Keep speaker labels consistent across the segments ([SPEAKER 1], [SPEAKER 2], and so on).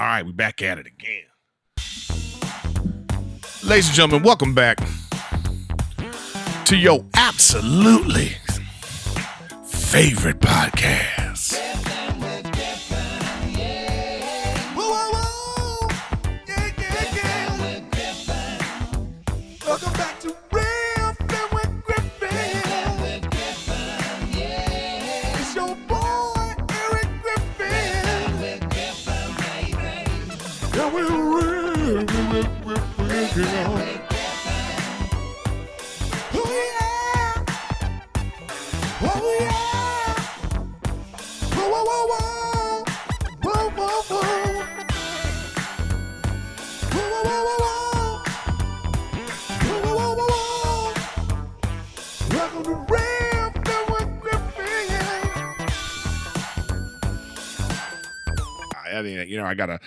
[SPEAKER 1] right, we back at it again. Ladies and gentlemen, welcome back to your absolutely favorite podcast.
[SPEAKER 2] Welcome back to Riffin with Griffin. It's your boy, Erik Griffin. Yeah, we're Griffin. Oh, yeah. Oh, yeah. Whoa, whoa, whoa, whoa. Whoa, whoa, whoa. Whoa, whoa, whoa, whoa, whoa. Welcome to Riffin with Griffin.
[SPEAKER 1] I gotta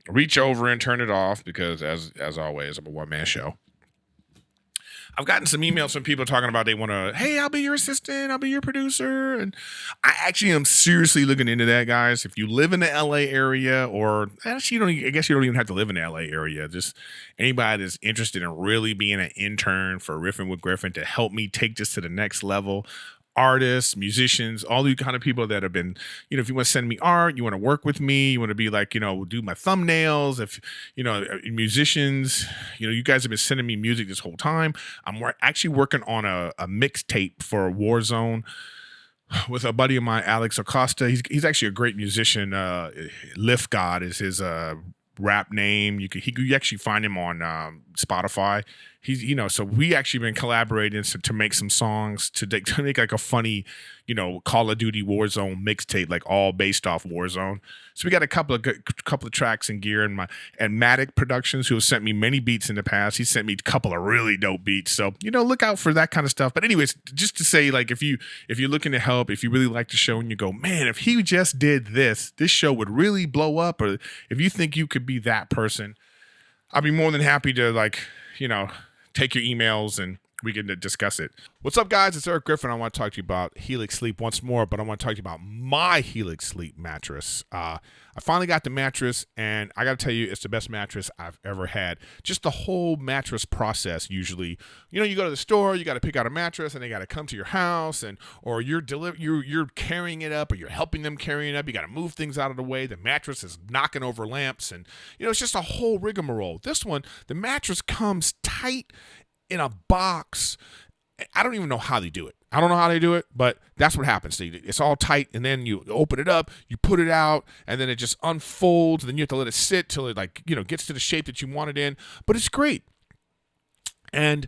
[SPEAKER 1] reach over and turn it off because, as always, I'm a one-man show. I've gotten some emails from people talking about they want to, hey, I'll be your assistant, I'll be your producer, and I actually am seriously looking into that, guys. If you live in the LA area, or actually, I guess you don't even have to live in the LA area. Just anybody that's interested in really being an intern for Riffin with Griffin to help me take this to the next level. Artists, musicians, all you kind of people that have been, if you want to send me art, you want to work with me, you want to be like, do my thumbnails. If, musicians, you guys have been sending me music this whole time. I'm actually working on a mixtape for Warzone with a buddy of mine, Alex Acosta. He's actually a great musician. Lift God is his rap name. You actually find him on Spotify. He's, so we actually been collaborating to make some songs to make like a funny, Call of Duty Warzone mixtape, like all based off Warzone. So we got a couple of tracks in gear, and Matic Productions, who has sent me many beats in the past. He sent me a couple of really dope beats. So, look out for that kind of stuff. But anyways, just to say, like, if you're looking to help, if you really like the show and you go, man, if he just did this show would really blow up, or if you think you could be that person, I'd be more than happy to, take your emails and we can discuss it. What's up, guys? It's Erik Griffin. I want to talk to you about Helix Sleep once more, but I want to talk to you about my Helix Sleep mattress. I finally got the mattress, and I got to tell you, it's the best mattress I've ever had. Just the whole mattress process. Usually, you go to the store, you got to pick out a mattress, and they got to come to your house, or you're carrying it up, or you're helping them carry it up. You got to move things out of the way. The mattress is knocking over lamps, and it's just a whole rigmarole. This one, the mattress comes tight in a box. I don't even know how they do it. I don't know how they do it, but that's what happens. It's all tight, and then you open it up, you put it out, and then it just unfolds. Then you have to let it sit till it gets to the shape that you want it in. But it's great, and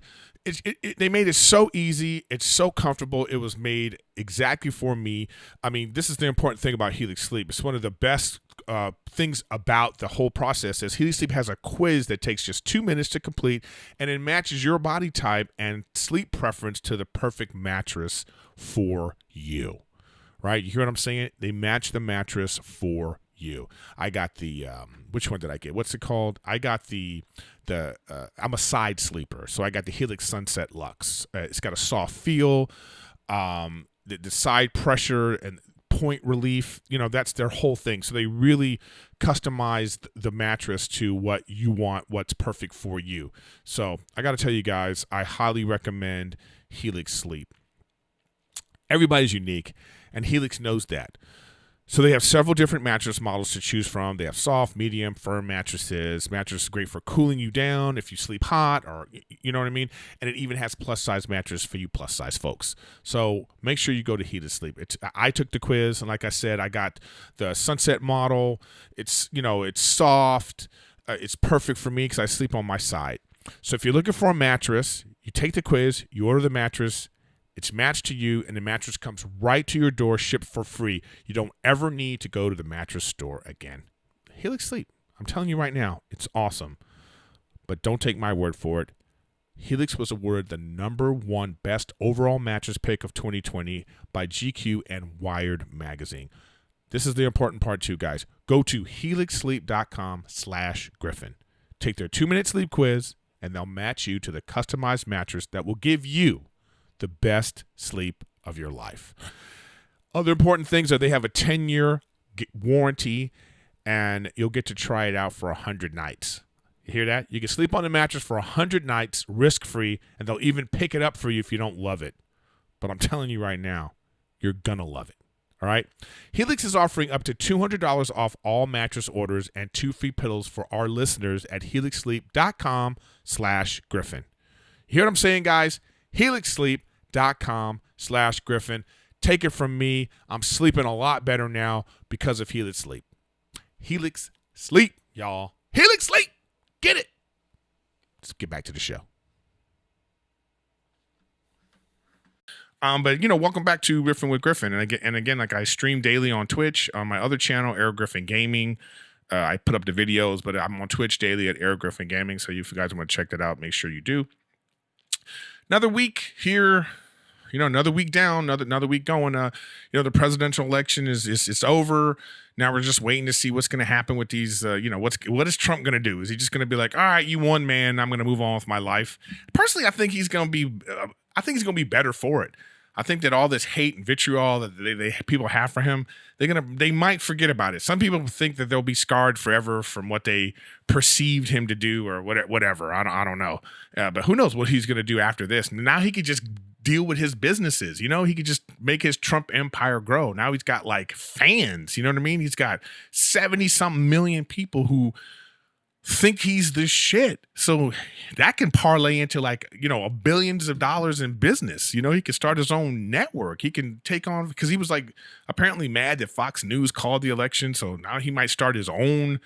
[SPEAKER 1] they made it so easy. It's so comfortable. It was made exactly for me. I mean, this is the important thing about Helix Sleep. It's one of the best things about the whole process is Helix Sleep has a quiz that takes just 2 minutes to complete, and it matches your body type and sleep preference to the perfect mattress for you. Right? You hear what I'm saying? They match the mattress for you. I got the which one did I get? What's it called? I got the I'm a side sleeper, so I got the Helix Sunset Luxe. It's got a soft feel, the side pressure and point relief. That's their whole thing. So they really customized the mattress to what you want, what's perfect for you. So I got to tell you guys, I highly recommend Helix Sleep. Everybody's unique, and Helix knows that. So they have several different mattress models to choose from. They have soft, medium, firm mattresses. Mattress is great for cooling you down if you sleep hot, or you know what I mean? And it even has plus-size mattress for you plus-size folks. So make sure you go to Helix Sleep. I took the quiz, and like I said, I got the Sunset model. It's soft. It's perfect for me because I sleep on my side. So if you're looking for a mattress, you take the quiz, you order the mattress, it's matched to you, and the mattress comes right to your door, shipped for free. You don't ever need to go to the mattress store again. Helix Sleep, I'm telling you right now, it's awesome. But don't take my word for it. Helix was awarded the #1 best overall mattress pick of 2020 by GQ and Wired magazine. This is the important part too, guys. Go to helixsleep.com/Griffin. Take their 2-minute sleep quiz, and they'll match you to the customized mattress that will give you the best sleep of your life. Other important things are they have a 10-year warranty and you'll get to try it out for 100 nights. You hear that? You can sleep on the mattress for 100 nights, risk-free, and they'll even pick it up for you if you don't love it. But I'm telling you right now, you're going to love it. All right? Helix is offering up to $200 off all mattress orders and 2 free pillows for our listeners at helixsleep.com/Griffin. You hear what I'm saying, guys? helixsleep.com/Griffin. Take it from me. I'm sleeping a lot better now because of Helix Sleep. Helix Sleep, y'all. Helix Sleep. Get it. Let's get back to the show. But welcome back to Riffin with Griffin, and again, like I stream daily on Twitch on my other channel, Erik Griffin Gaming. I put up the videos, but I'm on Twitch daily at Erik Griffin Gaming. So if you guys want to check that out, make sure you do. Another week here, another week down, another week going. The presidential election is over. Now we're just waiting to see what's going to happen with these. What is Trump going to do? Is he just going to be like, all right, you won, man. I'm going to move on with my life. Personally, I think he's going to be. I think he's going to be better for it. I think that all this hate and vitriol that people have for him, they might forget about it. Some people think that they'll be scarred forever from what they perceived him to do or whatever. I don't know. But who knows what he's going to do after this? Now he could just deal with his businesses. He could just make his Trump empire grow. Now he's got like fans. You know what I mean? He's got 70-something million people who think he's the shit. So that can parlay into billions of dollars in business. He could start his own network. He can take on, because he was like apparently mad that Fox News called the election. So now he might start his own.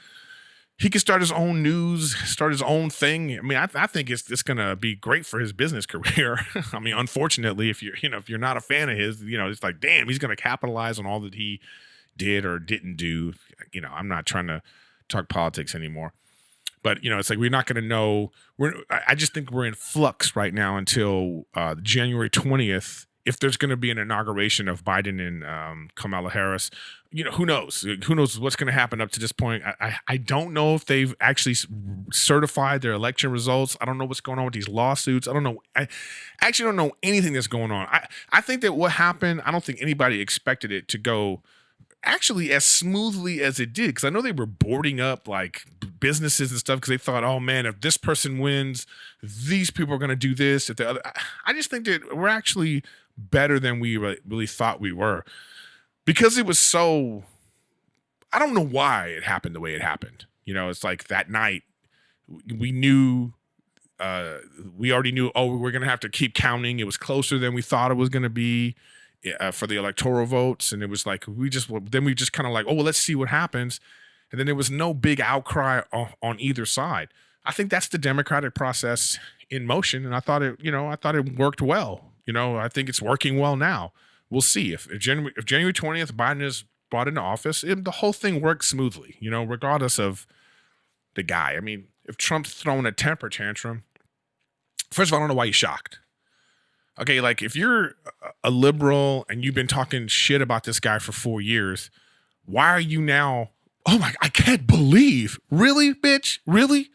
[SPEAKER 1] He could start his own news, start his own thing. I mean, I think it's going to be great for his business career. I mean, unfortunately, if you're not a fan of his, it's like, damn, he's going to capitalize on all that he did or didn't do. I'm not trying to talk politics anymore. But, it's like we're not going to know. I just think we're in flux right now until January 20th. If there's going to be an inauguration of Biden and Kamala Harris, who knows? Who knows what's going to happen up to this point? I don't know if they've actually certified their election results. I don't know what's going on with these lawsuits. I don't know. I actually don't know anything that's going on. I think that what happened, I don't think anybody expected it to go actually as smoothly as it did, because I know they were boarding up like businesses and stuff because they thought, oh man, if this person wins, these people are going to do this. If the other, I just think that we're actually better than we really thought we were, because it was so. I don't know why it happened the way it happened. It's like that night we knew. We already knew. Oh, we're going to have to keep counting. It was closer than we thought it was going to be. For the electoral votes, and it was like we just kind of like, oh well, let's see what happens, and then there was no big outcry on either side. I think that's the democratic process in motion, and I thought it worked well. I think it's working well now. We'll see if January 20th Biden is brought into office, the whole thing works smoothly. Regardless of the guy. I mean, if Trump's throwing a temper tantrum, first of all, I don't know why he's shocked. Okay, like if you're a liberal and you've been talking shit about this guy for 4 years, why are you now, oh my, I can't believe, really, bitch? Really?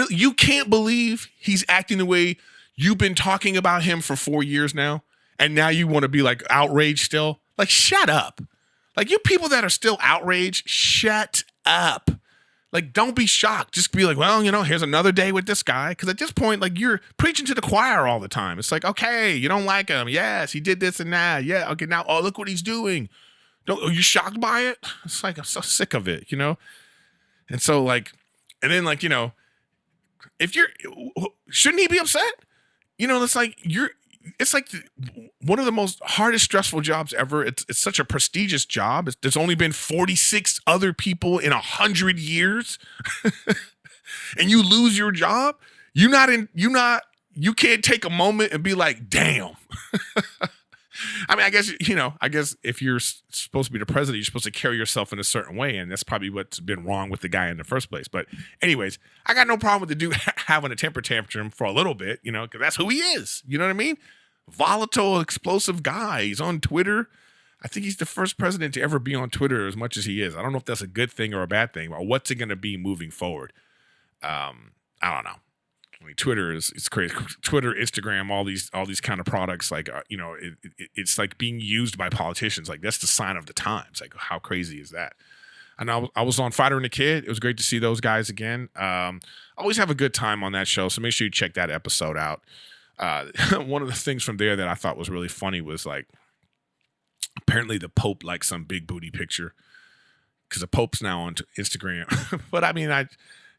[SPEAKER 1] You can't believe he's acting the way you've been talking about him for 4 years now? And now you want to be like outraged still? Like, shut up. Like, you people that are still outraged, shut up. Like, don't be shocked. Just be like, well, here's another day with this guy. Because at this point, like, you're preaching to the choir all the time. It's like, okay, you don't like him. Yes, he did this and that. Yeah, okay, now, oh, look what he's doing. Are you shocked by it? It's like, I'm so sick of it, And so, like, and then, like, if shouldn't he be upset? It's like one of the most hardest, stressful jobs ever. It's such a prestigious job. There's only been 46 other people in 100 years, and you lose your job. You can't take a moment and be like, damn. I mean, I guess if you're supposed to be the president, you're supposed to carry yourself in a certain way, and that's probably what's been wrong with the guy in the first place. But anyways, I got no problem with the dude having a temper tantrum for a little bit, because that's who he is. You know what I mean? Volatile, explosive guy. He's on Twitter. I think he's the first president to ever be on Twitter as much as he is. I don't know if that's a good thing or a bad thing, or what's it going to be moving forward. I don't know. I mean, Twitter it's crazy. Twitter, Instagram, all these kind of products, like it's like being used by politicians. Like, that's the sign of the times. Like, how crazy is that? And I was on Fighter and the Kid. It was great to see those guys again. Always have a good time on that show, so make sure you check that episode out. One of the things from there that I thought was really funny was like, apparently the Pope liked some big booty picture because the Pope's now on Instagram. But I mean,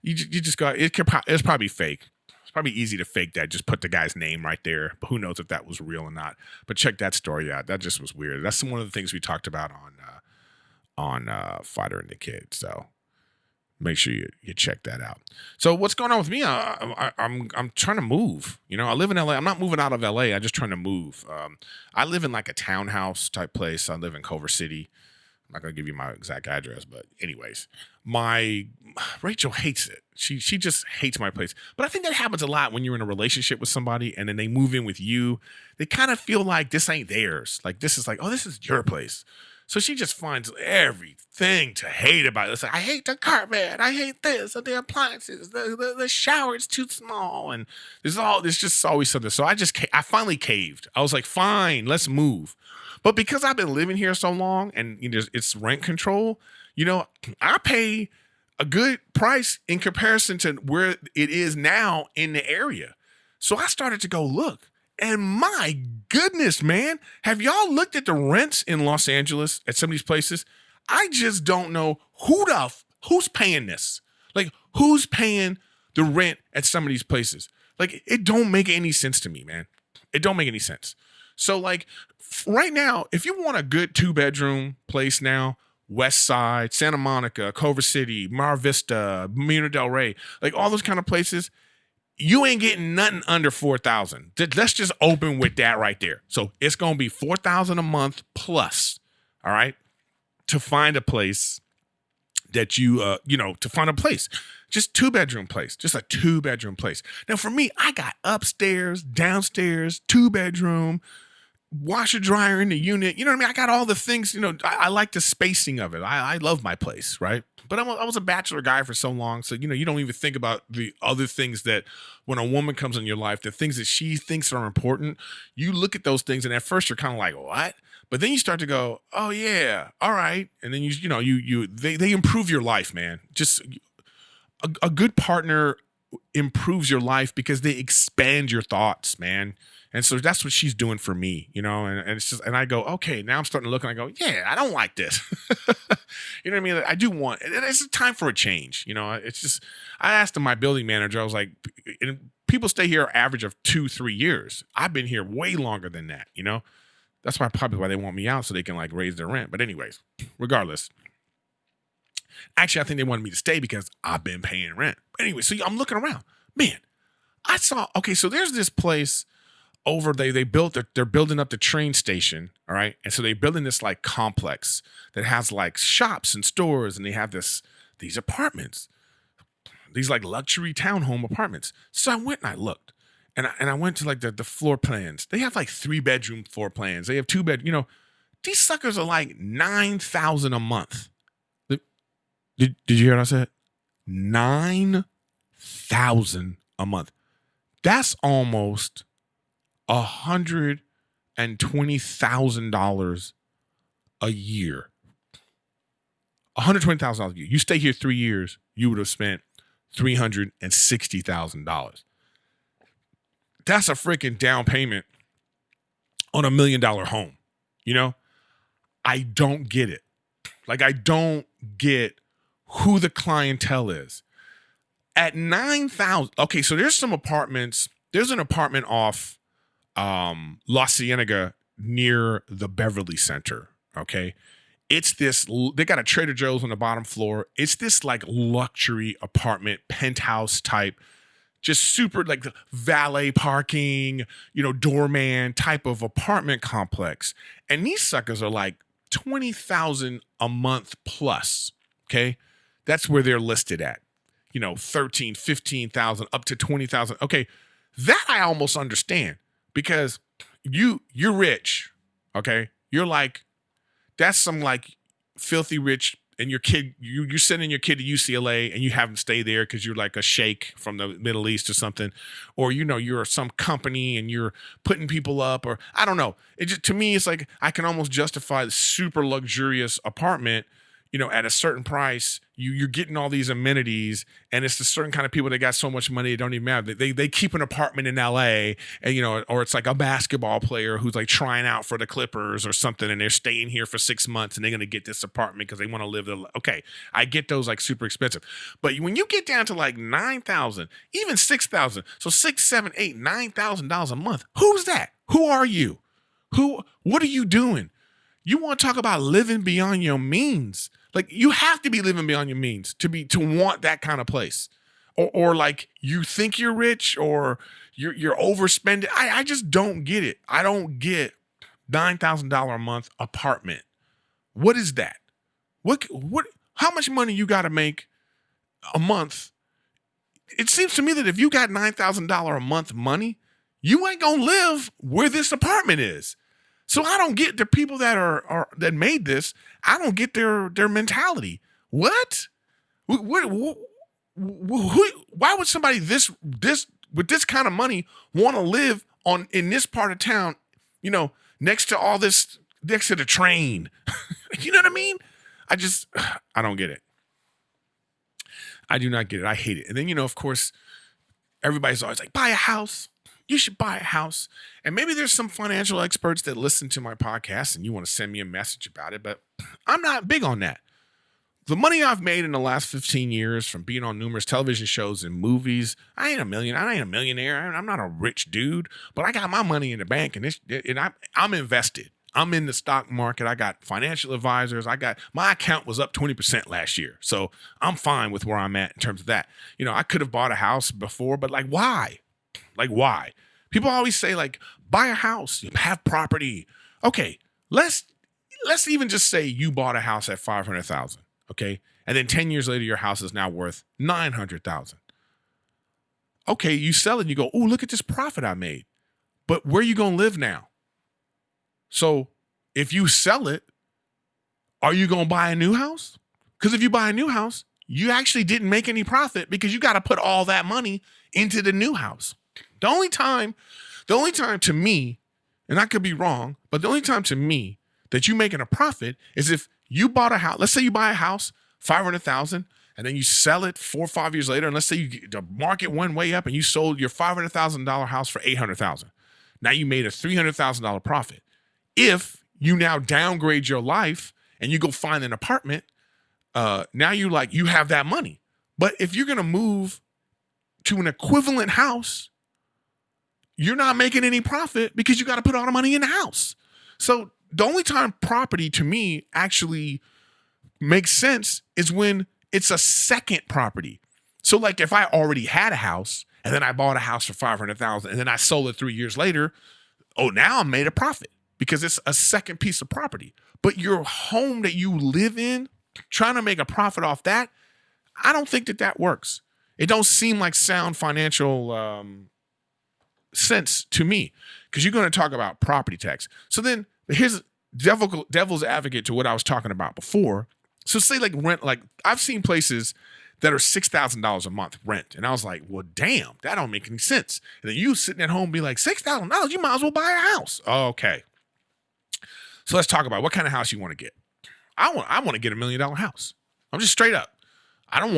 [SPEAKER 1] you just got it's probably fake. It's probably easy to fake that. Just put the guy's name right there. But who knows if that was real or not? But check that story out. That just was weird. That's one of the things we talked about on Fighter and the Kid. So make sure you check that out. So what's going on with me? I'm trying to move. You know, I live in LA. I'm not moving out of LA. I'm just trying to move. I live in like a townhouse type place. I live in Culver City. I'm not gonna give you my exact address, but anyways, my Rachel hates it. She just hates my place. But I think that happens a lot when you're in a relationship with somebody and then they move in with you. They kind of feel like this ain't theirs. Like this is like, oh, this is your place. So she just finds everything to hate about it. It's like, I hate the carpet. I hate this. The appliances. The shower is too small. And there's just always something. So I finally caved. I was like, fine, let's move. But because I've been living here so long and you know, it's rent control, you know, I pay a good price in comparison to where it is now in the area. So I started to go look. And my goodness, man, have y'all looked at the rents in Los Angeles at some of these places? I just don't know who's paying this. Like, who's paying the rent at some of these places? Like, it don't make any sense to me, man. It don't make any sense. So, like, right now, if you want a good 2-bedroom place now, West Side, Santa Monica, Culver City, Mar Vista, Marina Del Rey, like all those kind of places, you ain't getting nothing under $4,000. Let's just open with that right there. So it's going to be $4,000 a month plus, all right, to find a place that to find a place. Just 2-bedroom place, just a 2-bedroom place. Now for me, I got upstairs, downstairs, 2-bedroom, washer dryer in the unit. You know what I mean? I got all the things, you know, I like the spacing of it. I love my place, right? But I was a bachelor guy for so long. So, you know, you don't even think about the other things that when a woman comes in your life, the things that she thinks are important, you look at those things and at first you're kind of like, what? But then you start to go, oh yeah, all right. And then they improve your life, man. Just a good partner improves your life because they expand your thoughts, man. And so that's what she's doing for me, you know, and it's just, and I go, okay, now I'm starting to look and I go, yeah, I don't like this. You know what I mean? I do want, it's time for a change. You know, it's just, I asked my building manager, I was like, people stay here average of 2-3 years. I've been here way longer than that, you know, that's probably why they want me out so they can like raise their rent. But anyways, regardless, actually, I think they wanted me to stay because I've been paying rent. Anyway, so I'm looking around, man, I saw, okay, so there's this place over they're building up the train station, all right? And so they're building this like complex that has like shops and stores, and they have these apartments, these like luxury townhome apartments. So I went and I looked, and I went to like the floor plans. They have like 3-bedroom floor plans. They have 2-bed, you know, these suckers are like $9,000 a month. Did you hear what I said? $9,000 a month. That's almost $120,000 a year. $120,000 a year. You stay here 3 years, you would have spent $360,000. That's a freaking down payment on $1 million home. You know, I don't get it. Like, I don't get who the clientele is. At $9,000, okay, so there's some apartments. There's an apartment off La Cienega near the Beverly Center, okay? It's this, they got a Trader Joe's on the bottom floor. It's this like luxury apartment, penthouse type, just super like valet parking, you know, doorman type of apartment complex. And these suckers are like $20,000 a month plus, okay? That's where they're listed at, you know, 13, 15,000 up to 20,000. Okay, that I almost understand. Because you're rich, okay? You're like, that's some like filthy rich, and your kid, you're sending your kid to UCLA and you have him stay there because you're like a sheikh from the Middle East or something. Or, you know, you're some company and you're putting people up, or I don't know. It just, to me, it's like I can almost justify the super luxurious apartment, at a certain price, you're getting all these amenities, and it's the certain kind of people that got so much money it don't even matter. They keep an apartment in LA, and or it's like a basketball player who's like trying out for the Clippers or something, and they're staying here for 6 months, and they're gonna get this apartment because they want to live the. Okay, I get those like super expensive, but when you get down to like 9,000, even 6,000, so $9,000 a month, who's that? Who are you? What are you doing? You want to talk about living beyond your means? Like, you have to be living beyond your means to want that kind of place, or like you think you're rich, or you're overspending. I just don't get it. I don't get $9,000 a month apartment. What is that? What? How much money you got to make a month? It seems to me that if you got $9,000 a month money, you ain't gonna live where this apartment is. So I don't get the people that are that made this. I don't get their mentality. What? Why would somebody this with this kind of money want to live in this part of town? Next to all this, next to the train. You know what I mean? I don't get it. I do not get it. I hate it. And then of course, everybody's always like, buy a house. You should buy a house. And maybe there's some financial experts that listen to my podcast and you want to send me a message about it, but I'm not big on that. The money I've made in the last 15 years from being on numerous television shows and movies, I ain't a millionaire. I'm not a rich dude, but I got my money in the bank, and I'm invested. I'm in the stock market. I got financial advisors. My account was up 20% last year. So I'm fine with where I'm at in terms of that. I could have bought a house before, but like, why? Like, why? People always say, like, buy a house, have property. Okay, let's even just say you bought a house at $500,000, okay? And then 10 years later, your house is now worth $900,000. Okay, you sell it and you go, oh, look at this profit I made. But where you going to live now? So if you sell it, are you going to buy a new house? Because if you buy a new house, you actually didn't make any profit because you got to put all that money into the new house. The only time to me, and I could be wrong, but the only time to me that you're making a profit is if you bought a house. Let's say you buy a house, $500,000, and then you sell it 4 or 5 years later. And let's say the market went way up and you sold your $500,000 house for $800,000. Now you made a $300,000 profit. If you now downgrade your life and you go find an apartment, now you have that money. But if you're gonna move to an equivalent house, you're not making any profit because you got to put all the money in the house. So the only time property to me actually makes sense is when it's a second property. So like if I already had a house and then I bought a house for $500,000 and then I sold it 3 years later, now I made a profit because it's a second piece of property. But your home that you live in, trying to make a profit off that, I don't think that works. It don't seem like sound financial sense to me, because you're going to talk about property tax. So then here's devil's advocate to what I was talking about before. So say like rent, like I've seen places that are $6,000 a month rent. And I was like, well, damn, that don't make any sense. And then you sitting at home and be like, $6,000, you might as well buy a house. Okay. So let's talk about what kind of house you want to get. I want to get $1 million house. I'm just straight up. If I'm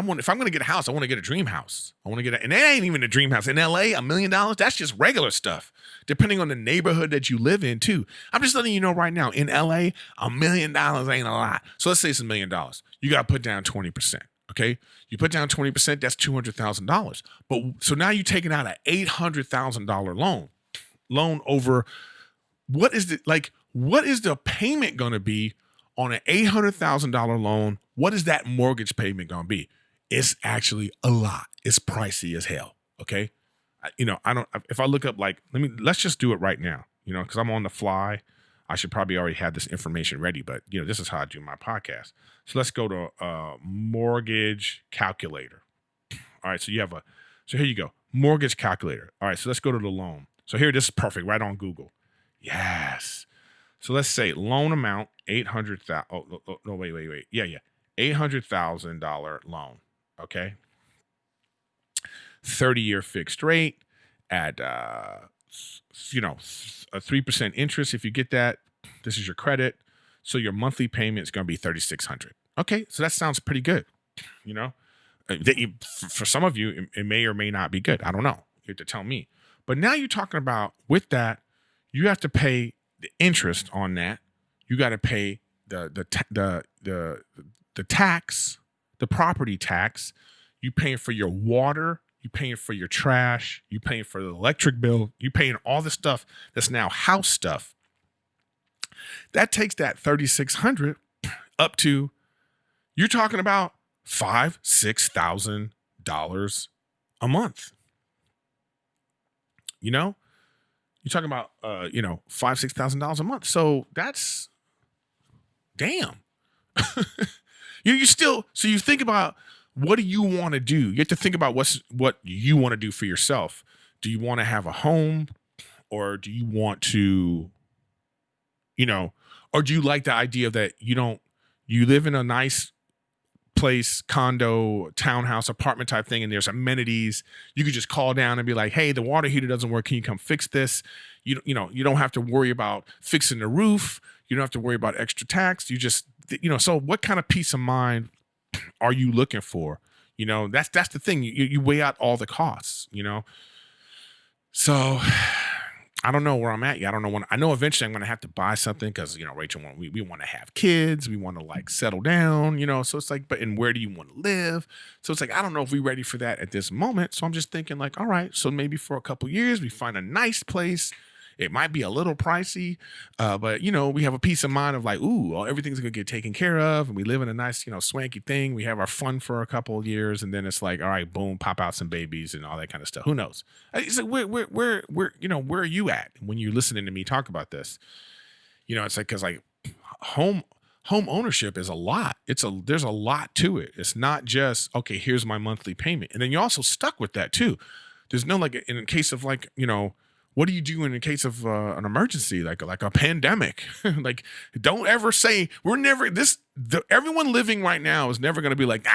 [SPEAKER 1] going to get a house, I want to get a dream house. And that ain't even a dream house. In LA, $1 million, that's just regular stuff. Depending on the neighborhood that you live in too. I'm just letting you know right now, in LA, $1 million ain't a lot. So let's say it's $1 million. You got to put down 20%. Okay. You put down 20%, that's $200,000. But so now you're taking out an $800,000 loan over what is the payment going to be on an $800,000 loan? What is that mortgage payment going to be? It's actually a lot. It's pricey as hell. Okay. If I look up, let's just do it right now, because I'm on the fly. I should probably already have this information ready, but this is how I do my podcast. So let's go to mortgage calculator. All right. So here you go. Mortgage calculator. All right. So let's go to the loan. So here, this is perfect. Right on Google. Yes. So let's say loan amount, $800,000. Oh, no, wait. Yeah. $800,000 loan. Okay. 30-year fixed rate at, a 3% interest. If you get that, this is your credit. So your monthly payment is going to be $3,600. Okay, so that sounds pretty good. You know, for some of you, it may or may not be good. I don't know. You have to tell me. But now you're talking about with that, you have to pay the interest on that. You got to pay the tax, the property tax. You paying for your water. You paying for your trash. You paying for the electric bill. You paying all the stuff that's now house stuff. That takes that $3,600 up to, you're talking about $5,000-$6,000 a month. You know, you're talking about $5,000-$6,000 a month. So that's damn. you still, so you think about, what do you want to do? You have to think about what you want to do for yourself. Do you want to have a home, or do you want to, or do you like the idea that you live in a nice place, condo, townhouse, apartment type thing, and there's amenities. You could just call down and be like, hey, the water heater doesn't work. Can you come fix this? You don't have to worry about fixing the roof. You don't have to worry about extra tax. You just, so what kind of peace of mind are you looking for? That's the thing. You weigh out all the costs, So I don't know where I'm at yet. I don't know when. I know eventually I'm going to have to buy something because, Rachel, we want to have kids. We want to like settle down, so it's like, and where do you want to live? So it's like, I don't know if we're ready for that at this moment. So I'm just thinking like, all right, so maybe for a couple years we find a nice place. It might be a little pricey, but we have a peace of mind of like, ooh, well, everything's gonna get taken care of, and we live in a nice, swanky thing. We have our fun for a couple of years, and then it's like, all right, boom, pop out some babies and all that kind of stuff. Who knows? It's like, where are you at when you're listening to me talk about this? It's like, because like home ownership is a lot. There's a lot to it. It's not just, okay, here's my monthly payment, and then you're also stuck with that too. There's no like, in case of like, what do you do in the case of an emergency, like a pandemic? Like, don't ever say everyone living right now is never going to be like,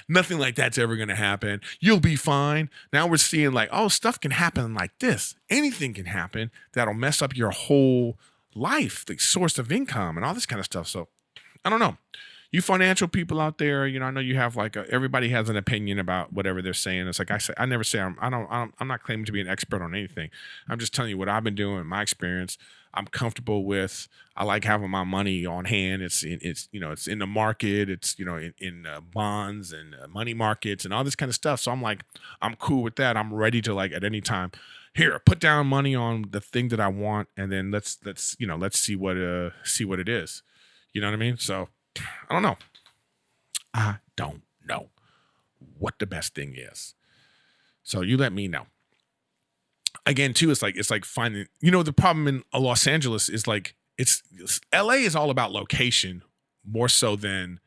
[SPEAKER 1] nothing like that's ever going to happen. You'll be fine. Now we're seeing like, oh, stuff can happen like this. Anything can happen that'll mess up your whole life, the source of income and all this kind of stuff. So I don't know. You financial people out there, I know you have like everybody has an opinion about whatever they're saying. It's like I say, I never say I'm not claiming to be an expert on anything. I'm just telling you what I've been doing, my experience. I'm comfortable with. I like having my money on hand. It's in the market. It's in bonds and money markets and all this kind of stuff. So I'm like, I'm cool with that. I'm ready to like at any time. Here, put down money on the thing that I want, and then let's see what it is. You know what I mean? So. I don't know. I don't know what the best thing is. So you let me know. Again, too, it's like finding, the problem in Los Angeles is like, LA is all about location more so than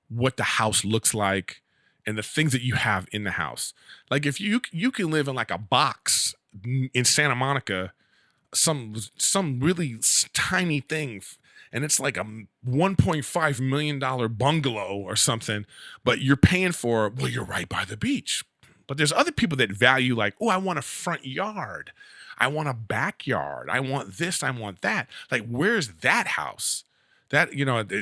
[SPEAKER 1] what the house looks like and the things that you have in the house. Like if you can live in like a box in Santa Monica, some really tiny thing, and it's like a $1.5 million bungalow or something, but you're paying for, well, you're right by the beach. But there's other people that value like, oh, I want a front yard. I want a backyard. I want this. I want that. Like, where's that house? That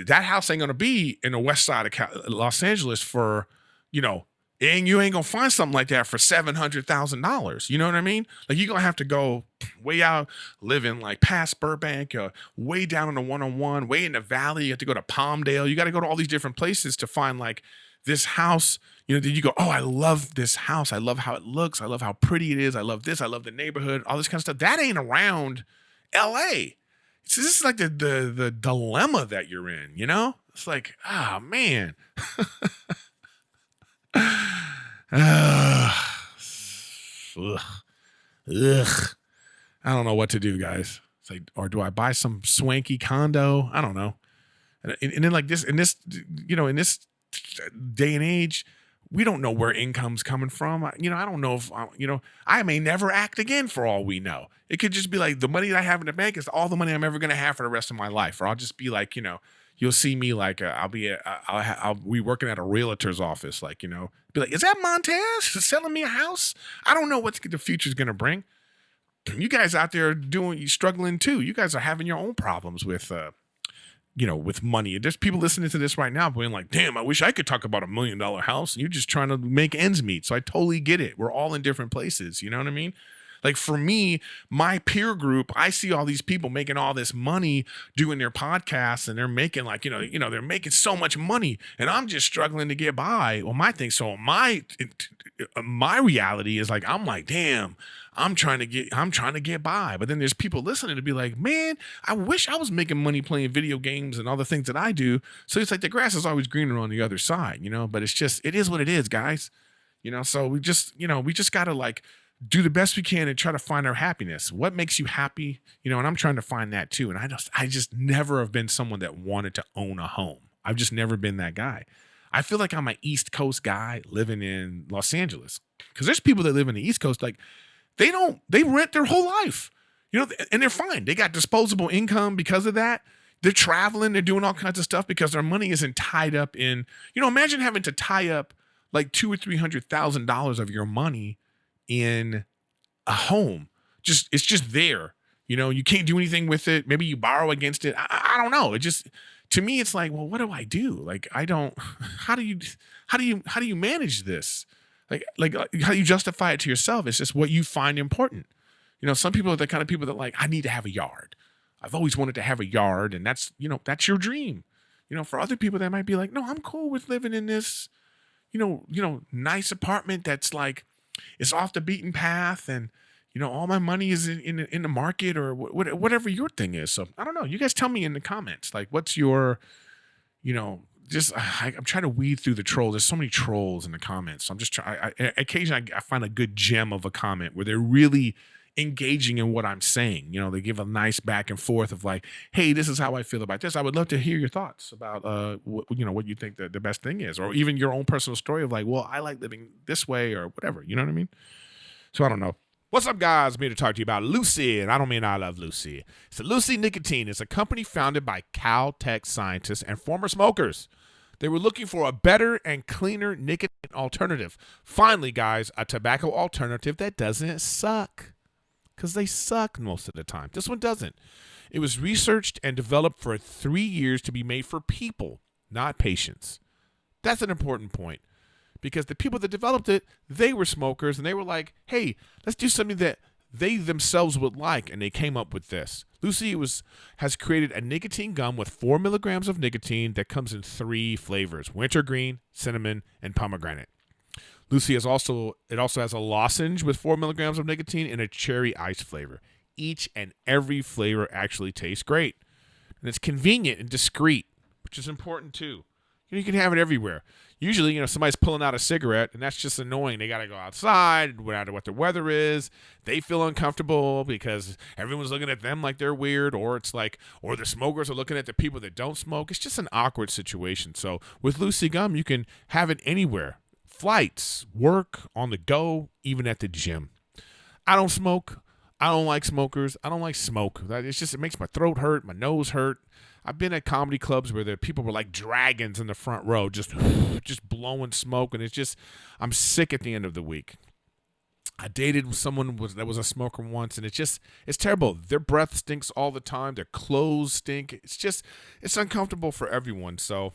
[SPEAKER 1] house ain't going to be in the west side of Los Angeles for, and you ain't going to find something like that for $700,000. You know what I mean? Like, you're going to have to go way out, living like past Burbank, way down in the 101, way in the valley. You have to go to Palmdale. You got to go to all these different places to find like this house. Then you go, oh, I love this house. I love how it looks. I love how pretty it is. I love this. I love the neighborhood, all this kind of stuff. That ain't around LA. So this is like the dilemma that you're in, It's like, man. Ugh. I don't know what to do, guys. It's like, or do I buy some swanky condo? I don't know. And then like this, in this day and age, we don't know where income's coming from. I don't know if, I may never act again for all we know. It could just be like the money that I have in the bank is all the money I'm ever going to have for the rest of my life. Or I'll just be like, you'll see me like, I'll be working at a realtor's office. Like, be like, is that Montez selling me a house? I don't know what the future's going to bring. You guys out there struggling too. You guys are having your own problems with, with money. There's people listening to this right now being like, damn, I wish I could talk about $1 million house. And you're just trying to make ends meet. So I totally get it. We're all in different places. You know what I mean? Like for me, my peer group, I see all these people making all this money doing their podcasts, and they're making like, they're making so much money, and I'm just struggling to get by. Well, my reality is like, I'm like, damn, I'm trying to get by. But then there's people listening to be like, man, I wish I was making money playing video games and all the things that I do. So it's like the grass is always greener on the other side, but it is what it is, guys. So we just gotta like do the best we can and try to find our happiness. What makes you happy? And I'm trying to find that too. And I just never have been someone that wanted to own a home. I've just never been that guy. I feel like I'm an East Coast guy living in Los Angeles, because there's people that live in the East Coast, like they rent their whole life, and they're fine. They got disposable income because of that. They're traveling, they're doing all kinds of stuff because their money isn't tied up in, imagine having to tie up like $200,000 or $300,000 of your money in a home. It's just there. You can't do anything with it. Maybe you borrow against it. I don't know. It just, to me, it's like, well, what do I do? Like, how do you manage this? Like how do you justify it to yourself? It's just what you find important. Some people are the kind of people that like, I need to have a yard. I've always wanted to have a yard, and that's your dream. For other people that might be like, no, I'm cool with living in this, nice apartment that's like, it's off the beaten path, and all my money is in the market, or whatever your thing is. So I don't know. You guys tell me in the comments, like, what's your, I'm trying to weed through the trolls. There's so many trolls in the comments. So I'm just trying. Occasionally I find a good gem of a comment where they're really engaging in what I'm saying. They give a nice back and forth of like, hey, this is how I feel about this. I would love to hear your thoughts about what you think the best thing is, or even your own personal story of like, well, I like living this way, or whatever. You know what I mean? So I don't know. What's up, guys? I'm here to talk to you about Lucy, and I don't mean I love Lucy. So Lucy Nicotine is a company founded by Caltech scientists and former smokers. They were looking for a better and cleaner nicotine alternative. Finally, guys, a tobacco alternative that doesn't suck. Because they suck most of the time. This one doesn't. It was researched and developed for 3 years to be made for people, not patients. That's an important point, because the people that developed it, they were smokers, and they were like, hey, let's do something that they themselves would like, and they came up with this. Lucy has created a nicotine gum with 4 milligrams of nicotine that comes in 3 flavors: wintergreen, cinnamon, and pomegranate. Lucy also has a lozenge with 4 milligrams of nicotine and a cherry ice flavor. Each and every flavor actually tastes great. And it's convenient and discreet, which is important too. You can have it everywhere. Usually, somebody's pulling out a cigarette, and that's just annoying. They got to go outside, no matter what the weather is. They feel uncomfortable because everyone's looking at them like they're weird, or the smokers are looking at the people that don't smoke. It's just an awkward situation. So with Lucy Gum, you can have it anywhere. Flights, work, on the go, even at the gym. I don't smoke. I don't like smokers. I don't like smoke. It makes my throat hurt, my nose hurt. I've been at comedy clubs where the people were like dragons in the front row, just blowing smoke, and I'm sick at the end of the week. I dated someone that was a smoker once, and it's terrible. Their breath stinks all the time. Their clothes stink. It's uncomfortable for everyone. So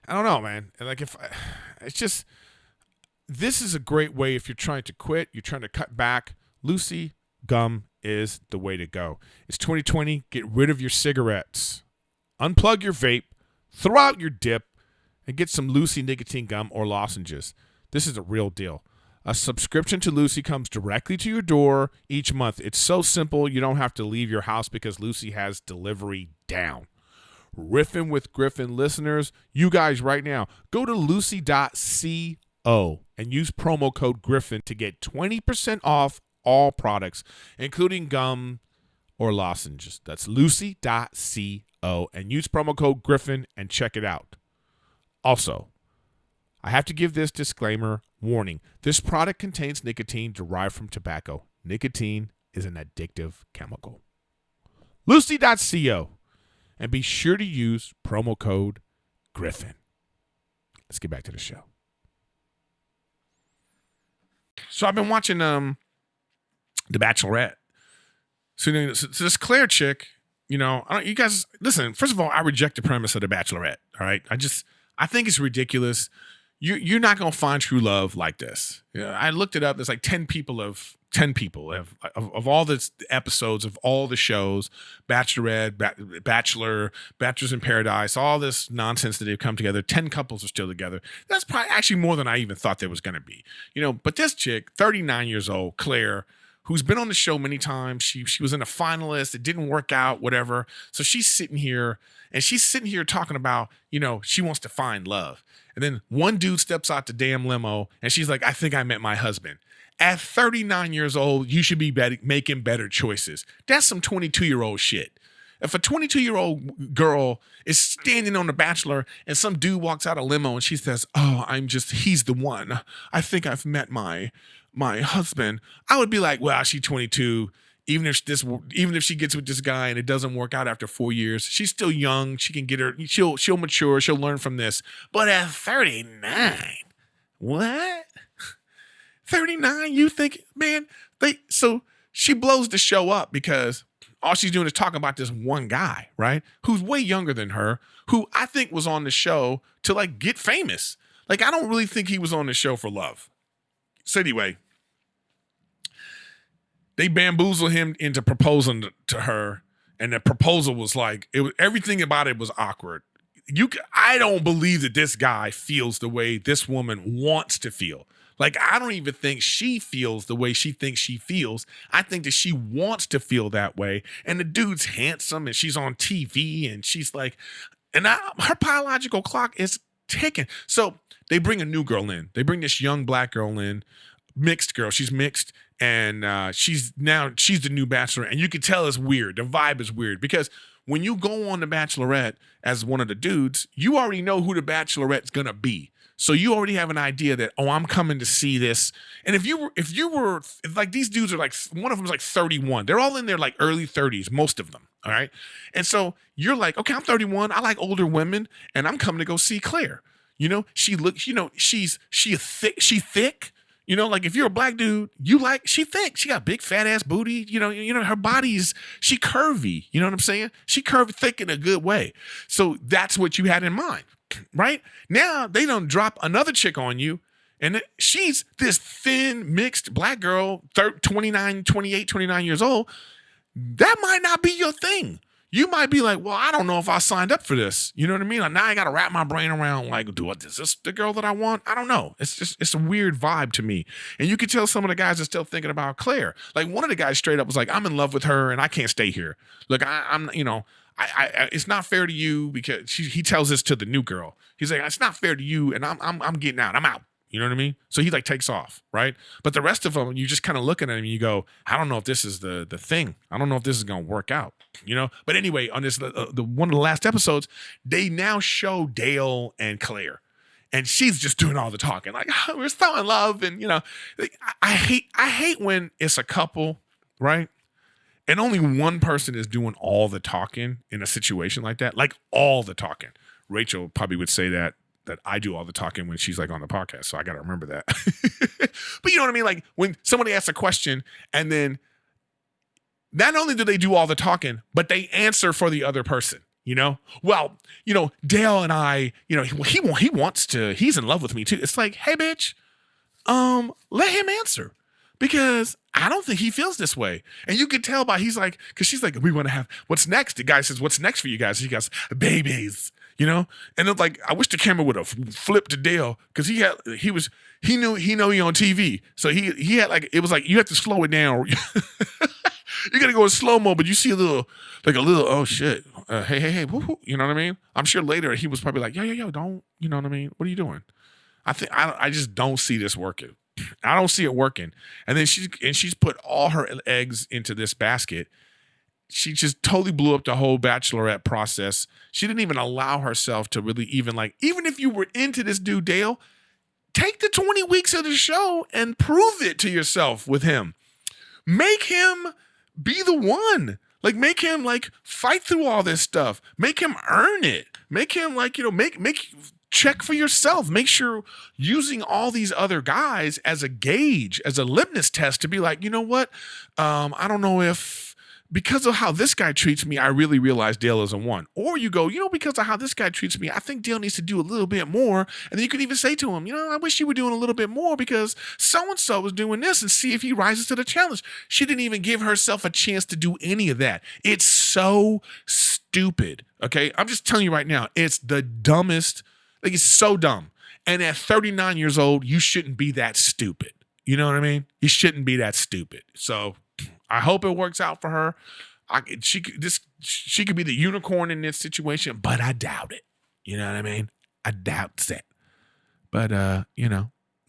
[SPEAKER 1] I don't know, man. Like this is a great way if you're trying to quit, you're trying to cut back. Lucy Gum is the way to go. It's 2020. Get rid of your cigarettes. Unplug your vape. Throw out your dip, and get some Lucy nicotine gum or lozenges. This is a real deal. A subscription to Lucy comes directly to your door each month. It's so simple, you don't have to leave your house because Lucy has delivery down. Riffin with Griffin listeners, you guys right now, go to lucy.co and use promo code Griffin to get 20% off all products, including gum or lozenges. That's lucy.co and use promo code Griffin and check it out. Also, I have to give this disclaimer warning. This product contains nicotine derived from tobacco. Nicotine is an addictive chemical. Lucy.co. And be sure to use promo code Griffin. Let's get back to the show. So I've been watching The Bachelorette. So this Claire chick, you guys listen. First of all, I reject the premise of the Bachelorette. All right, I think it's ridiculous. You're not gonna find true love like this. I looked it up. There's like 10 people of all the episodes of all the shows, Bachelorette, Bachelors in Paradise, all this nonsense that they've come together. 10 couples are still together. That's probably actually more than I even thought there was gonna be. But this chick, 39 years old, Claire, who's been on the show many times. She was in a finalist. It didn't work out, whatever. So she's sitting here talking about, she wants to find love. And then one dude steps out the damn limo and she's like, I think I met my husband. At 39 years old, you should be making better choices. That's some 22-year-old shit. If a 22-year-old girl is standing on The Bachelor and some dude walks out a limo and she says, oh, he's the one. I think I've met my husband. I would be like, well, she's 22. Even if she gets with this guy and it doesn't work out after 4 years, she's still young. She can she'll mature. She'll learn from this. But at 39, what? 39? You think, man? So she blows the show up because all she's doing is talking about this one guy, right? Who's way younger than her, who I think was on the show to like get famous. Like, I don't really think he was on the show for love. So anyway, they bamboozle him into proposing to her, and the proposal was like, everything about it was awkward. I don't believe that this guy feels the way this woman wants to feel. Like, I don't even think she feels the way she thinks she feels. I think that she wants to feel that way. And the dude's handsome, and she's on TV, and she's like, her biological clock is ticking. So they bring a new girl in. They bring this young black girl in, mixed girl. She's mixed. And she's the new Bachelorette. And you can tell it's weird. The vibe is weird because when you go on The Bachelorette as one of the dudes, you already know who the Bachelorette's going to be. So you already have an idea that, I'm coming to see this. And if you were like, these dudes are like, one of them's like 31. They're all in their like early 30s, most of them. All right. And so you're like, okay, I'm 31. I like older women and I'm coming to go see Claire. She looks, she's thick. Like if you're a black dude, she thick. She got big fat ass booty. Her body's, she curvy. You know what I'm saying? She curvy, thick in a good way. So that's what you had in mind, right? Now they don't drop another chick on you. And she's this thin, mixed black girl, 29 years old. That might not be your thing. You might be like, well, I don't know if I signed up for this. You know what I mean? Like now I got to wrap my brain around like, is this the girl that I want? I don't know. It's a weird vibe to me. And you can tell some of the guys are still thinking about Claire. Like one of the guys straight up was like, I'm in love with her and I can't stay here. Look, I'm it's not fair to you because he tells this to the new girl. He's like, it's not fair to you and I'm getting out. I'm out. You know what I mean? So he like takes off, right? But the rest of them, you just kind of looking at him and you go, I don't know if this is the thing. I don't know if this is going to work out, But anyway, on this, one of the last episodes, they now show Dale and Claire. And she's just doing all the talking. Like, oh, we're so in love. And, like, I hate when it's a couple, right? And only one person is doing all the talking in a situation like that. Like all the talking. Rachel probably would say that I do all the talking when she's like on the podcast. So I got to remember that. But you know what I mean? Like when somebody asks a question and then not only do they do all the talking, but they answer for the other person, Well, Dale and I, he's in love with me too. It's like, hey bitch, let him answer because I don't think he feels this way. And you can tell by, cause she's like, we want to have, what's next? The guy says, what's next for you guys? He goes, babies. And it's like, I wish the camera would have flipped to Dale because he knew he on TV. So he had like, it was like, you have to slow it down. You got to go in slow-mo, but you see a little, oh shit. Hey, woo-hoo, you know what I mean? I'm sure later he was probably like, yo, don't, you know what I mean? What are you doing? I just don't see this working. I don't see it working. And then she's put all her eggs into this basket. She just totally blew up the whole Bachelorette process. She didn't even allow herself to really even if you were into this dude, Dale, take the 20 weeks of the show and prove it to yourself with him. Make him be the one. Like, make him fight through all this stuff. Make him earn it. Make him make check for yourself. Make sure using all these other guys as a gauge, as a litmus test to be like, you know what? I don't know if because of how this guy treats me, I really realize Dale isn't one. Or you go, because of how this guy treats me, I think Dale needs to do a little bit more. And then you could even say to him, I wish you were doing a little bit more because so-and-so was doing this, and see if he rises to the challenge. She didn't even give herself a chance to do any of that. It's so stupid. Okay. I'm just telling you right now, it's the dumbest. Like, it's so dumb. And at 39 years old, you shouldn't be that stupid. You know what I mean? You shouldn't be that stupid. So I hope it works out for her. She could be the unicorn in this situation, but I doubt it. You know what I mean? I doubt it. But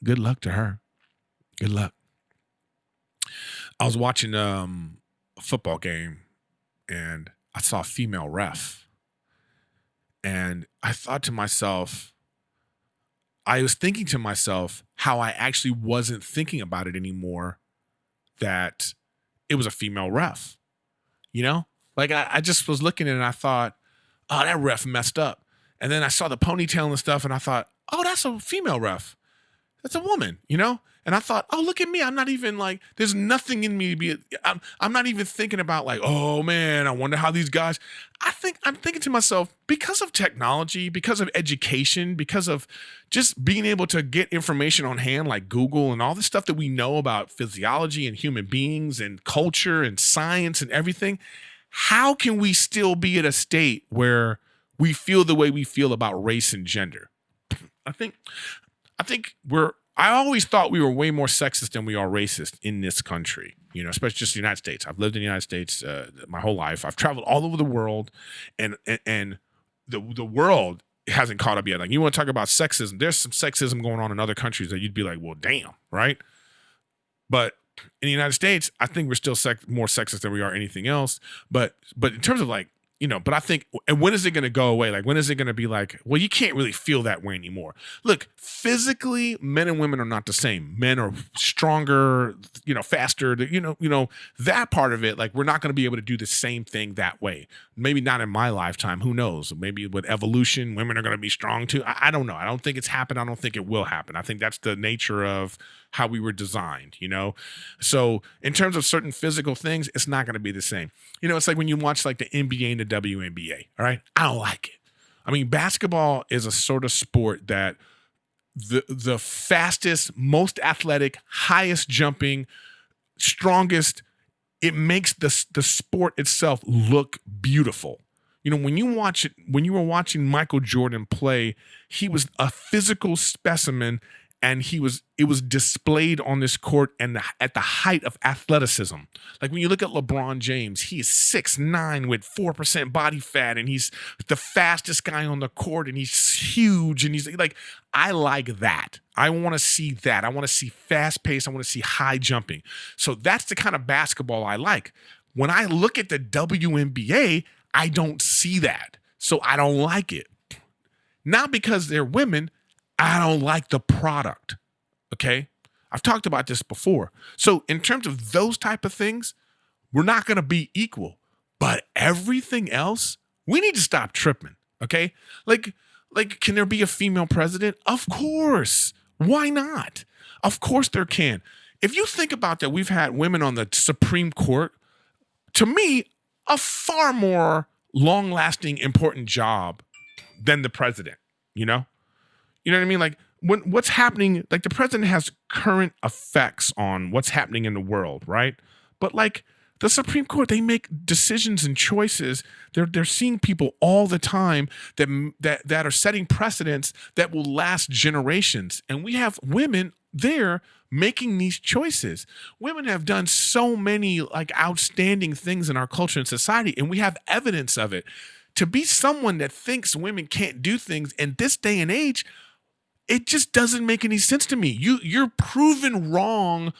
[SPEAKER 1] good luck to her. Good luck. I was watching a football game and I saw a female ref. And I thought to myself, I was thinking to myself how I actually wasn't thinking about it anymore, that it was a female ref. Like I just was looking at it and I thought, oh, that ref messed up. And then I saw the ponytail and stuff and I thought, oh, that's a female ref. That's a woman, And I thought, oh, look at me. I'm not even like, there's nothing in me to be, I'm not even thinking about like, oh man, I wonder how these guys, I'm thinking to myself, because of technology, because of education, because of just being able to get information on hand, like Google and all the stuff that we know about physiology and human beings and culture and science and everything, how can we still be at a state where we feel the way we feel about race and gender? I think I always thought we were way more sexist than we are racist in this country, especially just the United States. I've lived in the United States my whole life. I've traveled all over the world, and the world hasn't caught up yet. Like, you want to talk about sexism? There's some sexism going on in other countries that you'd be like, well, damn, right? But in the United States, I think we're still more sexist than we are anything else. But in terms of like, but I think, and when is it going to go away? Like, when is it going to be like, well, you can't really feel that way anymore? Look, physically, men and women are not the same. Men are stronger, faster, that part of it. Like, we're not going to be able to do the same thing that way. Maybe not in my lifetime. Who knows? Maybe with evolution, women are going to be strong too. I don't know. I don't think it's happened. I don't think it will happen. I think that's the nature of how we were designed, So in terms of certain physical things, it's not going to be the same. It's like when you watch like the NBA and the WNBA, all right? I don't like it. I mean, basketball is a sort of sport that the fastest, most athletic, highest jumping, strongest, it makes the sport itself look beautiful. When you watch it, when you were watching Michael Jordan play, he was a physical specimen. And it was displayed on this court and at the height of athleticism. Like when you look at LeBron James, he is 6'9" with 4% body fat, and he's the fastest guy on the court, and he's huge, and he's like, I like that. I want to see that. I want to see fast pace. I want to see high jumping. So that's the kind of basketball I like. When I look at the WNBA, I don't see that. So I don't like it. Not because they're women. I don't like the product, okay? I've talked about this before. So in terms of those type of things, we're not going to be equal. But everything else, we need to stop tripping, okay? Like, can there be a female president? Of course. Why not? Of course there can. If you think about that, we've had women on the Supreme Court. To me, a far more long-lasting, important job than the president, You know what I mean? Like what's happening, like the president has current effects on what's happening in the world, right? But like the Supreme Court, they make decisions and choices. They're seeing people all the time that are setting precedents that will last generations. And we have women there making these choices. Women have done so many like outstanding things in our culture and society, and we have evidence of it. To be someone that thinks women can't do things in this day and age, it just doesn't make any sense to me. You're proven wrong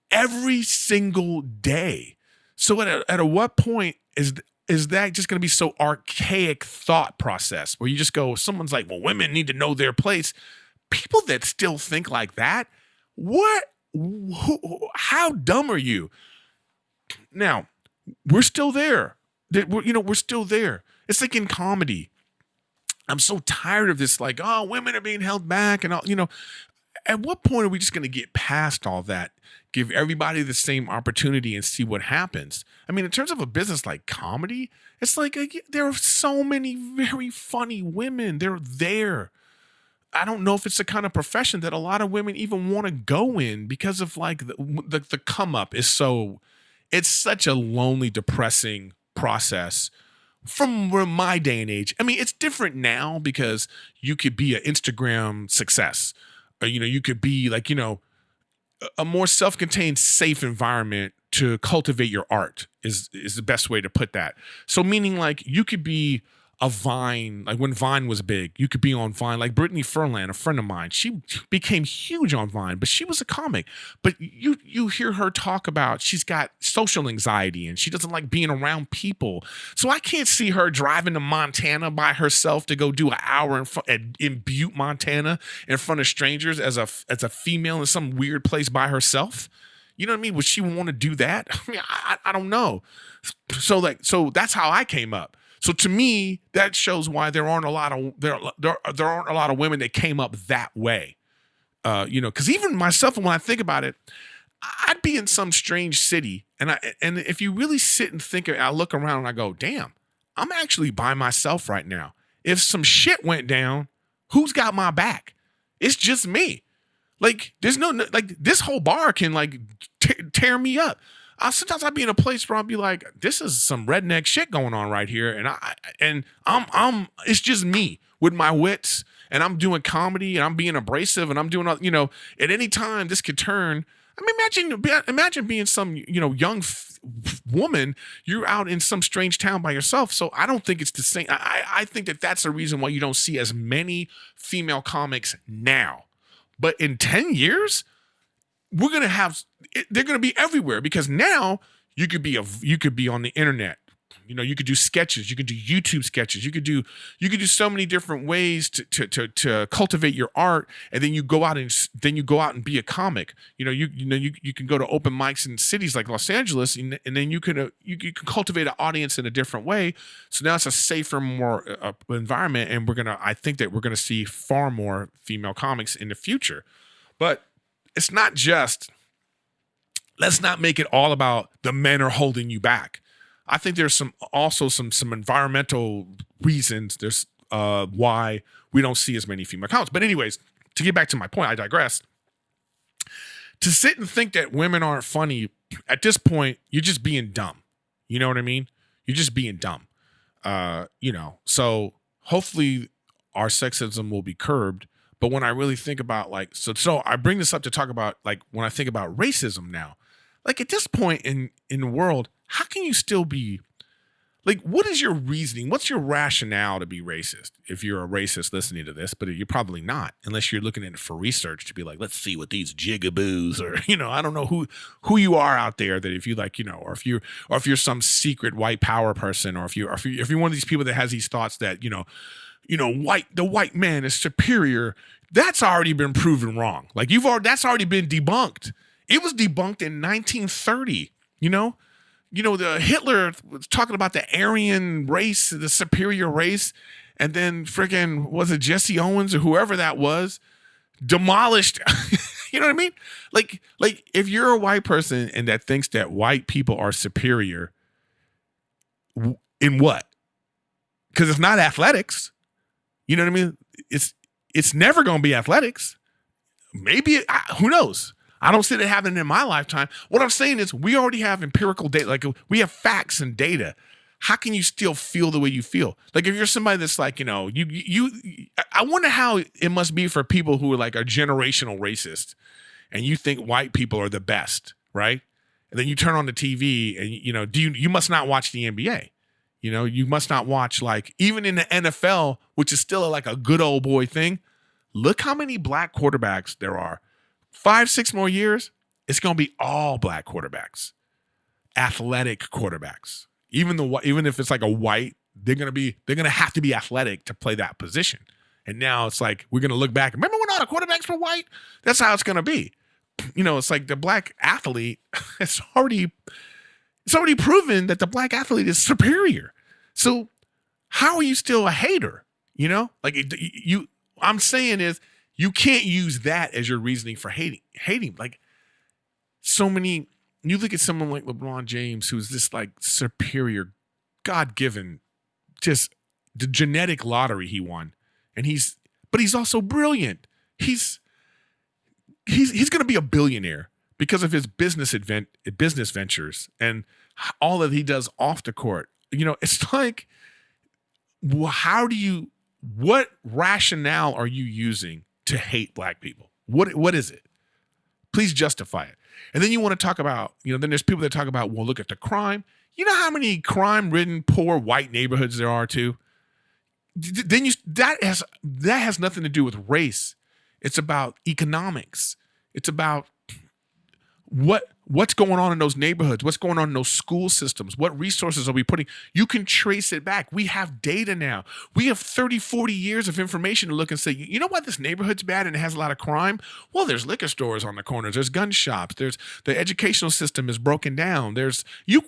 [SPEAKER 1] every single day. So at what point is that just going to be so archaic thought process where you just go, someone's like, well, women need to know their place. People that still think like that, how dumb are you? Now, we're still there. We're still there. It's like in comedy. I'm so tired of this, like, oh, women are being held back and all, at what point are we just going to get past all that? Give everybody the same opportunity and see what happens. I mean, in terms of a business like comedy, it's like there are so many very funny women. They're there. I don't know if it's the kind of profession that a lot of women even want to go in because of like the come up is so, it's such a lonely, depressing process from my day and age. I mean, it's different now because you could be an Instagram success, or, you could be like, a more self-contained, safe environment to cultivate your art is the best way to put that. So meaning like you could be a Vine, like when Vine was big, you could be on Vine. Like Brittany Furlan, a friend of mine, she became huge on Vine, but she was a comic. But you hear her talk about she's got social anxiety and she doesn't like being around people. So I can't see her driving to Montana by herself to go do an hour in Butte, Montana, in front of strangers as a female in some weird place by herself. You know what I mean? Would she want to do that? I mean, I don't know. So that's how I came up. So to me, that shows why there aren't a lot of women that came up that way. Because even myself, when I think about it, I'd be in some strange city, and if you really sit and think, I look around and I go, damn, I'm actually by myself right now. If some shit went down, who's got my back? It's just me. Like there's no like this whole bar can like tear me up. Sometimes I'd be in a place where I'd be like, this is some redneck shit going on right here. And I'm it's just me with my wits, and I'm doing comedy and I'm being abrasive and I'm doing, at any time this could turn. I mean, imagine being some, young woman, you're out in some strange town by yourself. So I don't think it's the same. I think that's the reason why you don't see as many female comics now. But in 10 years, they're going to be everywhere, because now you could be on the internet. You could do sketches, you could do YouTube sketches, you could do so many different ways to cultivate your art, and then you go out and be a comic. You can go to open mics in cities like Los Angeles, and then you can cultivate an audience in a different way. So now it's a safer, more environment, and I think that we're gonna see far more female comics in the future. But it's not just, let's not make it all about the men are holding you back. I think there's some environmental reasons there's why we don't see as many female comics. But anyways, to get back to my point, I digress. To sit and think that women aren't funny, at this point, you're just being dumb. You know what I mean? You're just being dumb. So hopefully our sexism will be curbed. But when I really think about so I bring this up to talk about when I think about racism now, at this point in the world, how can you still be what is your reasoning? What's your rationale to be racist? If you're a racist listening to this, but you're probably not, unless you're looking at it for research to be like, let's see what these jigaboos, or, I don't know who you are out there, that if you or if you're some secret white power person, or if you're one of these people that has these thoughts that, the white man is superior, that's already been proven wrong. That's already been debunked. It was debunked in 1930, the Hitler was talking about the Aryan race, the superior race, and then freaking, was it Jesse Owens or whoever that was, demolished. You know what I mean? If you're a white person and that thinks that white people are superior, in what? Because it's not athletics. You know what I mean? It's never going to be athletics. Maybe, who knows? I don't see it happening in my lifetime. What I'm saying is we already have empirical data. We have facts and data. How can you still feel the way you feel? If you're somebody that's I wonder how it must be for people who are a generational racist, and you think white people are the best, right? And then you turn on the TV and, you must not watch the NBA. You must not watch, even in the NFL, which is still a good old boy thing. Look how many black quarterbacks there are. 5-6 more years, it's going to be all black quarterbacks, athletic quarterbacks. Even if it's a white, they're going to have to be athletic to play that position. And now it's we're going to look back. Remember when all the quarterbacks were white? That's how it's going to be. It's the black athlete. It's already proven that the black athlete is superior. So how are you still a hater? I'm saying is, You can't use that as your reasoning for hating. Like so many, you look at someone like LeBron James, who's this like superior, God-given, just the genetic lottery he won. And but he's also brilliant. He's going to be a billionaire because of his business ventures and all that he does off the court. You know, it's like, what rationale are you using to hate black people? What is it? Please justify it. And then you want to talk about, then there's people that talk about, well, look at the crime. You know how many crime-ridden, poor white neighborhoods there are too? Then that has nothing to do with race. It's about economics. It's about what's going on in those neighborhoods, what's going on in those school systems, what resources are we putting? You can trace it back. We have data now. We have 30, 40 years of information to look and say, you know what, this neighborhood's bad and it has a lot of crime? Well, there's liquor stores on the corners, there's gun shops, there's the educational system is broken down.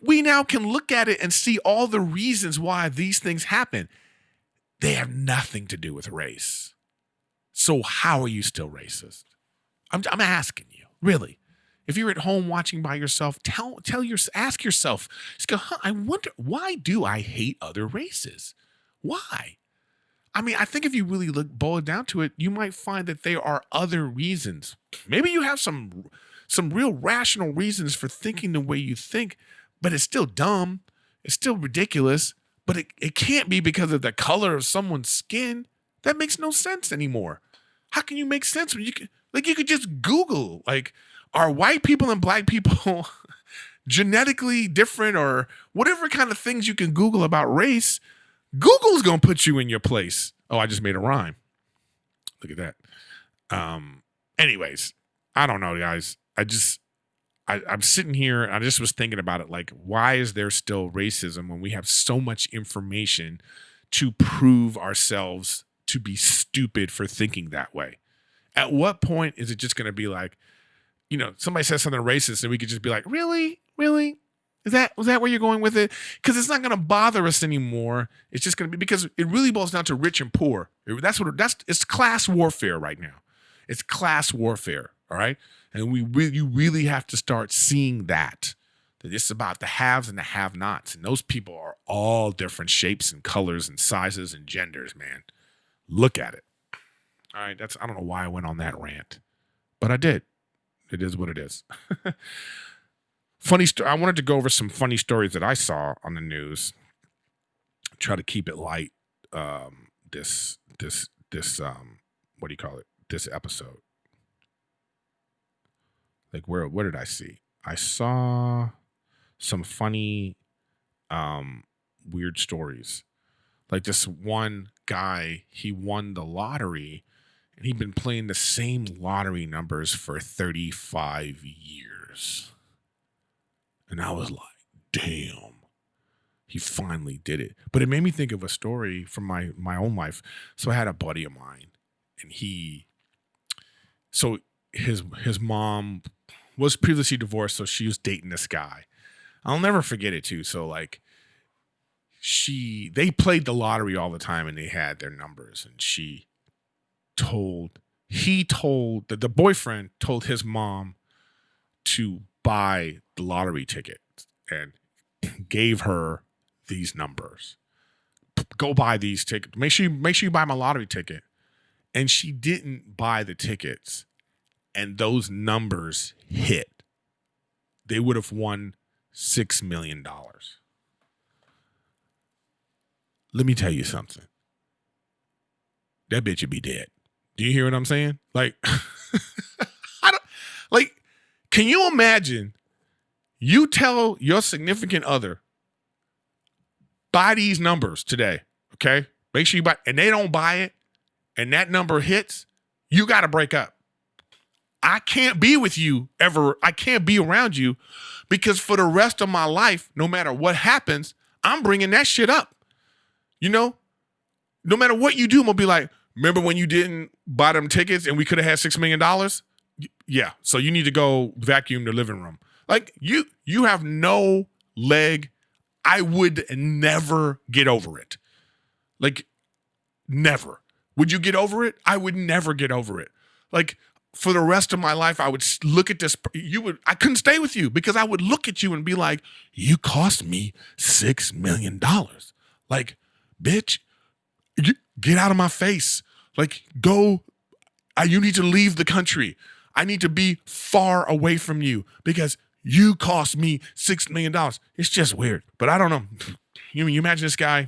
[SPEAKER 1] We now can look at it and see all the reasons why these things happen. They have nothing to do with race. So how are you still racist? I'm asking you, really. If you're at home watching by yourself, ask yourself, just go, I wonder, why do I hate other races? Why? I mean, I think if you really boil it down to it, you might find that there are other reasons. Maybe you have some real rational reasons for thinking the way you think, but it's still dumb. It's still ridiculous, but it can't be because of the color of someone's skin. That makes no sense anymore. How can you make sense when you could just Google, like, are white people and black people genetically different or whatever kind of things you can Google about race? Google's going to put you in your place. Oh, I just made a rhyme. Look at that. Anyways, I don't know, guys. I'm sitting here. I just was thinking about it. Like, why is there still racism when we have so much information to prove ourselves to be stupid for thinking that way? At what point is it just going to be like, somebody says something racist and we could just be like, really? Was that where you're going with it? Because it's not going to bother us anymore. It's just going to be, because it really boils down to rich and poor. It's class warfare right now. It's class warfare. All right. And you really have to start seeing that it's about the haves and the have-nots. And those people are all different shapes and colors and sizes and genders, man. Look at it. All right. I don't know why I went on that rant, but I did. It is what it is. Funny story. I wanted to go over some funny stories that I saw on the news. Try to keep it light. This what do you call it? This episode. Like what did I see? I saw some funny, weird stories. Like this one guy, he won the lottery. And he'd been playing the same lottery numbers for 35 years. And I was like, damn, he finally did it. But it made me think of a story from my own life. So I had a buddy of mine, and his mom was previously divorced, so she was dating this guy. I'll never forget it too. So like they played the lottery all the time, and they had their numbers, and the boyfriend told his mom to buy the lottery ticket and gave her these numbers. Go buy these tickets. Make sure you buy my lottery ticket. And she didn't buy the tickets. And those numbers hit. They would have won $6 million. Let me tell you something. That bitch would be dead. Do you hear what I'm saying? Like, can you imagine you tell your significant other, buy these numbers today, okay? Make sure you buy, and they don't buy it, and that number hits, you got to break up. I can't be with you ever. I can't be around you because for the rest of my life, no matter what happens, I'm bringing that shit up. No matter what you do, I'm going to be like, remember when you didn't buy them tickets and we could have had $6 million? Yeah. So you need to go vacuum the living room. Like you have no leg. I would never get over it. Like never. Would you get over it? I would never get over it. Like for the rest of my life, I would look at this. I couldn't stay with you because I would look at you and be like, you cost me $6 million. Like, bitch, get out of my face. Like, go. You need to leave the country. I need to be far away from you because you cost me $6 million. It's just weird. But I don't know. You imagine this guy,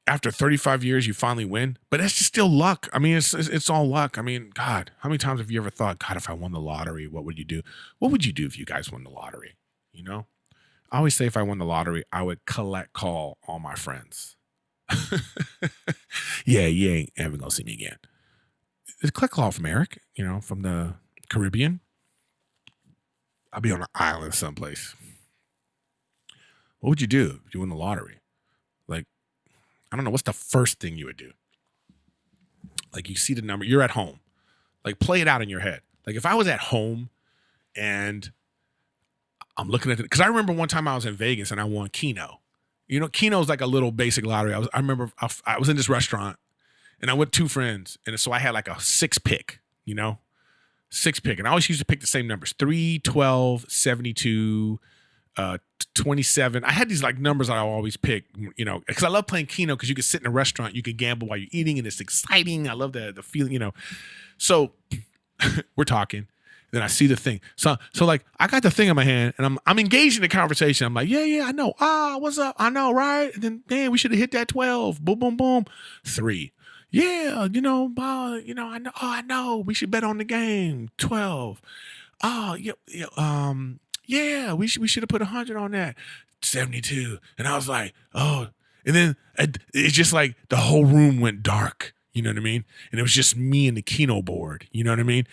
[SPEAKER 1] after 35 years, you finally win. But that's just still luck. I mean, it's all luck. I mean, God, how many times have you ever thought, God, if I won the lottery, what would you do? What would you do if you guys won the lottery? You know? I always say if I won the lottery, I would call all my friends. Yeah, you ain't ever gonna see me again. It's a call from Erik, from the Caribbean. I'll be on an island someplace. What would you do if you won the lottery? Like, I don't know. What's the first thing you would do? Like, you see the number. You're at home. Like, play it out in your head. Like, if I was at home and I'm looking at it. Because I remember one time I was in Vegas and I won Keno. Keno's like a little basic lottery. I remember I was in this restaurant and I went with 2 friends. And so I had like a 6-pick, 6-pick. And I always used to pick the same numbers: 3, 12, 72, 27. I had these like numbers I always pick, because I love playing Keno because you can sit in a restaurant, you can gamble while you're eating, and it's exciting. I love the feeling, So we're talking. Then I see the thing. So like I got the thing in my hand and I'm engaged in the conversation. I'm like, yeah, I know. What's up? I know, right? And then, man, we should have hit that 12. Boom, boom, boom. 3. Yeah, I know. I know. We should bet on the game. 12. Yeah, we should have put 100 on that. 72. And I was like, oh. And then it's just like the whole room went dark. You know what I mean? And it was just me and the Keno board. You know what I mean?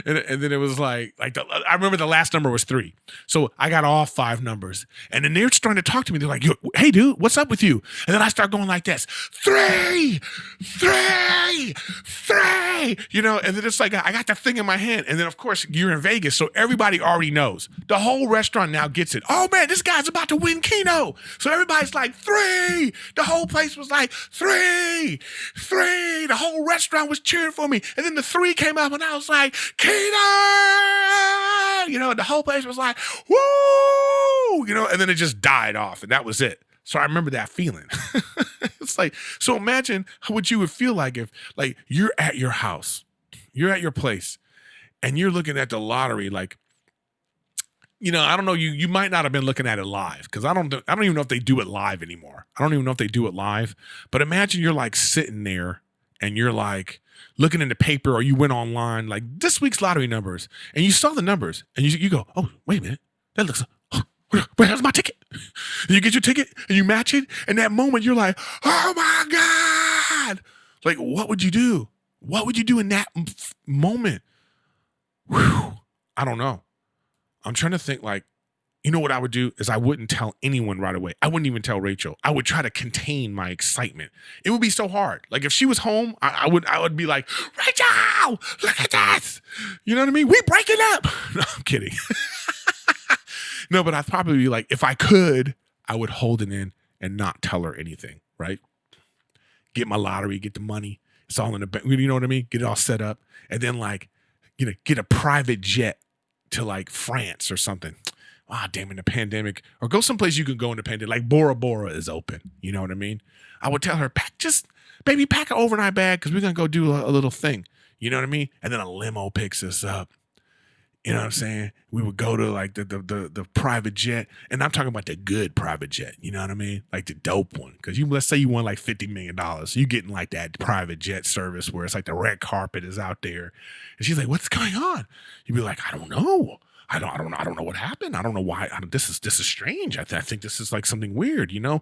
[SPEAKER 1] And then it was like I remember the last number was 3. So I got all 5 numbers. And then they're starting to talk to me. They're like, hey, dude, what's up with you? And then I start going like this: 3, 3, 3. And then it's like I got the thing in my hand. And then, of course, you're in Vegas, so everybody already knows. The whole restaurant now gets it. Oh, man, this guy's about to win Keno. So everybody's like, 3. The whole place was like, 3, 3. The whole restaurant was cheering for me. And then the 3 came up, and I was like, Keno! The whole place was like, woo! And then it just died off, and that was it. So I remember that feeling. It's like, so imagine what you would feel like if, like, you're at your house, you're at your place, and you're looking at the lottery, like, I don't know, you might not have been looking at it live, because I don't even know if they do it live anymore. I don't even know if they do it live, but imagine you're like sitting there, and you're like looking in the paper, or you went online, like this week's lottery numbers, and you saw the numbers, and you go, oh, wait a minute, that looks, where's my ticket? And you get your ticket, and you match it, and that moment you're like, oh my God! Like, what would you do? What would you do in that moment? Whew, I don't know. I'm trying to think, like, what I would do is I wouldn't tell anyone right away. I wouldn't even tell Rachel. I would try to contain my excitement. It would be so hard. Like, if she was home, I would be like, Rachel, look at this. You know what I mean? We breaking up. No, I'm kidding. No, but I'd probably be like, if I could, I would hold it in and not tell her anything, right? Get my lottery, get the money. It's all in the bank. You know what I mean? Get it all set up. And then, like, get a private jet to, like, France or something. Damn, in the pandemic, or go someplace you can go in the pandemic, like Bora Bora is open. You know what I mean? I would tell her, pack an overnight bag, because we're going to go do a little thing. You know what I mean? And then a limo picks us up. You know what I'm saying? We would go to like the private jet, and I'm talking about the good private jet. You know what I mean? Like the dope one. Because let's say you won like $50 million. You getting like that private jet service where it's like the red carpet is out there. And she's like, what's going on? You'd be like, I don't know. I don't know what happened. I don't know why. This is strange. I think this is like something weird. You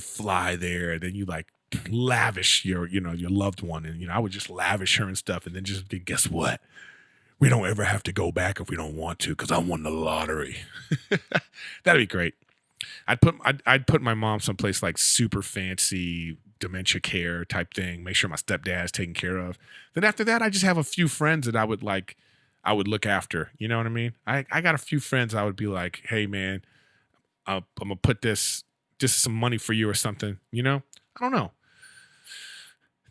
[SPEAKER 1] fly there, then you like lavish your loved one, and I would just lavish her and stuff, and then just guess what? We don't ever have to go back if we don't want to, because I won the lottery. That'd be great. I'd put my mom someplace like super fancy dementia care type thing. Make sure my stepdad's taken care of. Then after that, I just have a few friends that I would look after. You know what I mean? I got a few friends I would be like, hey man, I'm gonna put this, just some money for you or something. I don't know.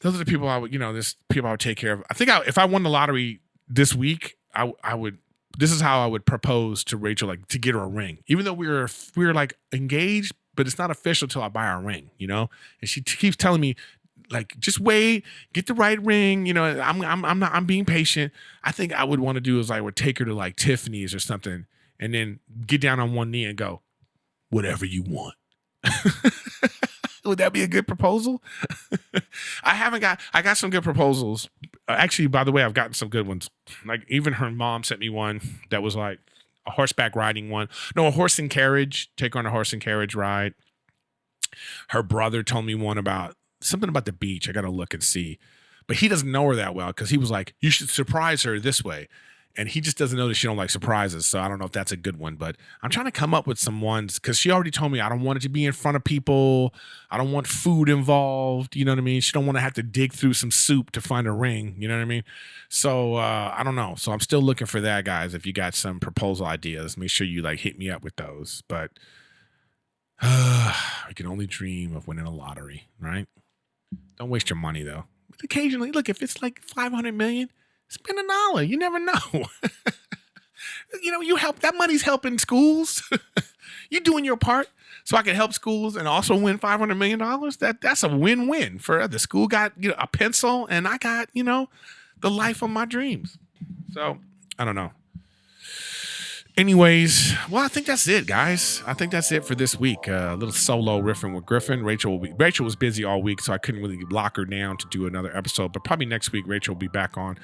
[SPEAKER 1] those are the people I would, this people I would take care of. I think if I won the lottery this week, I would. This is how I would propose to Rachel, like to get her a ring, even though we were like engaged, but it's not official till I buy her a ring, And she keeps telling me, like, just wait, get the right ring. I'm being patient. I think I would want to do is I would take her to like Tiffany's or something, and then get down on one knee and go, whatever you want. Would that be a good proposal? I got some good proposals. Actually, by the way, I've gotten some good ones. Like even her mom sent me one that was like a horseback riding one. No, a horse and carriage. Take her on a horse and carriage ride. Her brother told me one about something about the beach. I got to look and see. But he doesn't know her that well because he was like, you should surprise her this way. And he just doesn't know that she don't like surprises. So I don't know if that's a good one. But I'm trying to come up with some ones because she already told me I don't want it to be in front of people. I don't want food involved. You know what I mean? She don't want to have to dig through some soup to find a ring. You know what I mean? So I don't know. So I'm still looking for that, guys. If you got some proposal ideas, make sure you like hit me up with those. But we can only dream of winning a lottery, right? Don't waste your money, though. But occasionally, look, if it's like 500 million, spend $1. You never know. You help. That money's helping schools. You're doing your part so I can help schools and also win $500 million. That's a win-win. For the school got a pencil and I got, the life of my dreams. So I don't know. Anyways, well, I think that's it, guys. I think that's it for this week. A little solo riffing with Griffin. Rachel was busy all week, so I couldn't really lock her down to do another episode. But probably next week, Rachel will be back on.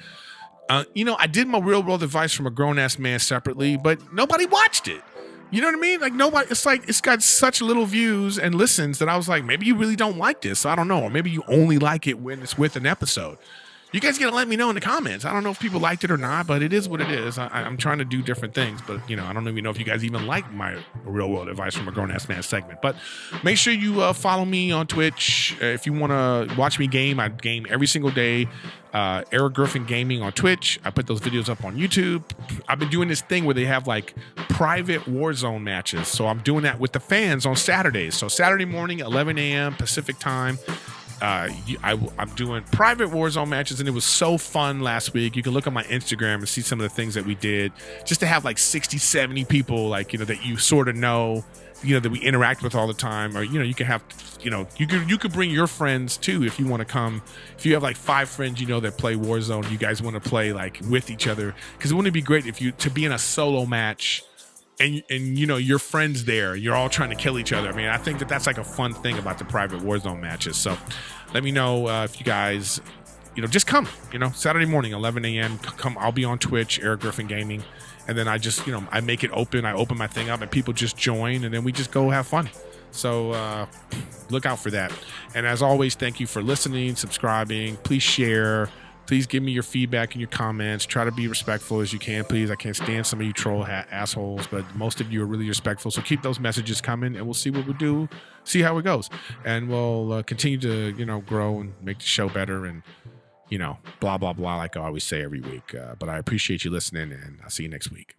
[SPEAKER 1] I did my real world advice from a grown ass man separately, but nobody watched it. You know what I mean? Like nobody. It's like it's got such little views and listens that I was like, maybe you really don't like this. I don't know, or maybe you only like it when it's with an episode. You guys gotta let me know in the comments. I don't know if people liked it or not, but it is what it is. I'm trying to do different things, but I don't even know if you guys even like my real world advice from a grown ass man segment. But make sure you follow me on Twitch if you want to watch me game. I game every single day. Erik Griffin Gaming on Twitch. I put those videos up on YouTube. I've been doing this thing where they have like private Warzone matches, so I'm doing that with the fans on Saturdays. So Saturday morning, 11 a.m. Pacific time. I'm doing private Warzone matches, and it was so fun last week. You can look at my Instagram and see some of the things that we did just to have like 60, 70 people, like, that you sort of know, that we interact with all the time. Or, you can have, you could bring your friends too if you want to come. If you have like 5 friends, that play Warzone, you guys want to play like with each other. Because wouldn't it be great to be in a solo match and your friends there, you're all trying to kill each other. I mean, I think that's like a fun thing about the private Warzone matches. So let me know if you guys, just come, Saturday morning, 11 a.m. Come, I'll be on Twitch, Erik Griffin Gaming. And then I just, I make it open. I open my thing up and people just join and then we just go have fun. So look out for that. And as always, thank you for listening, subscribing. Please share. Please give me your feedback and your comments. Try to be respectful as you can, please. I can't stand some of you troll assholes, but most of you are really respectful. So keep those messages coming, and we'll see what we do, see how it goes. And we'll continue to, grow and make the show better and, blah, blah, blah, like I always say every week. But I appreciate you listening, and I'll see you next week.